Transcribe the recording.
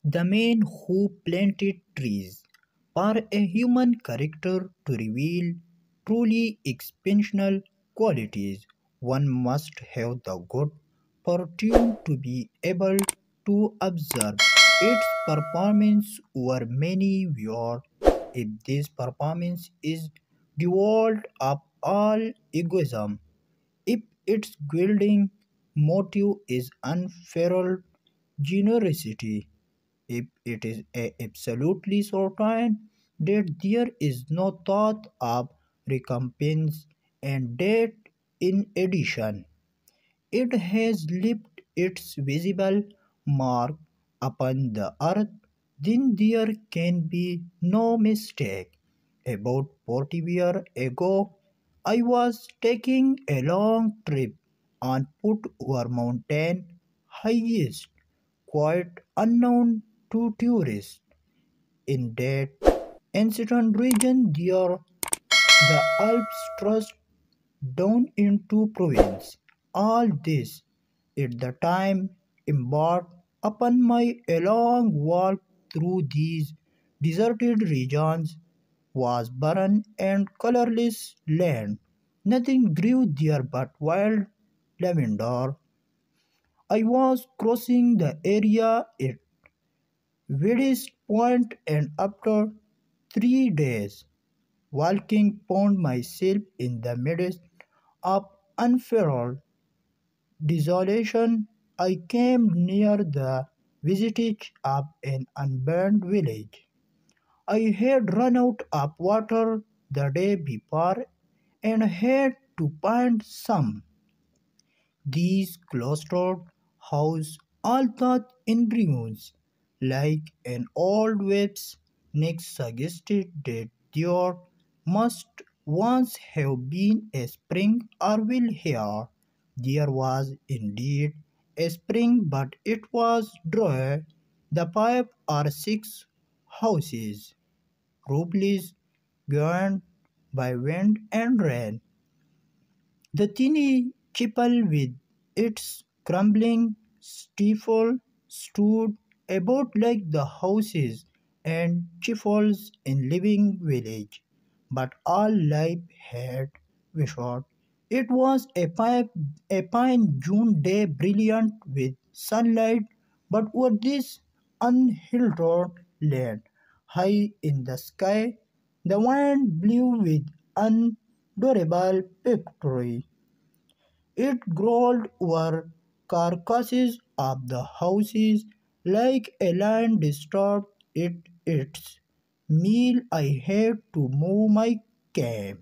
The man who planted trees for a human character to reveal truly exceptional qualities. One must have the good fortune to be able to observe its performance over many years. If this performance is devoid of all egoism, if its guiding motive is unfettered generosity, if it is absolutely certain that there is no thought of recompense, and that in addition it has left its visible mark upon the earth, then there can be no mistake. About 40 years ago, I was taking a long trip on foot over mountain highest, quite unknown to tourists. In that ancient region, there the Alps stretched down into province. All this at the time embarked upon my a long walk through these deserted regions was barren and colorless land. Nothing grew there but wild lavender. I was crossing the area at various point and after 3 days walking found myself in the midst of unfurled desolation. I came near the vestige of an abandoned village. I had run out of water the day before and had to find some. These clustered houses, all thought in ruins, like an old web's next suggested that there must once have been a spring or well here. There was indeed a spring, but it was dry. The 5 or 6 houses, roofless, gone by wind and rain. The tiny chapel with its crumbling steeple stood about like the houses and chapels in living village, but all life had vanished. It was a fine June day, brilliant with sunlight, but over this unhilled land, high in the sky, the wind blew with unendurable fury. It growled over carcasses of the houses like a lion disturbed at its meal. I had to move my camp.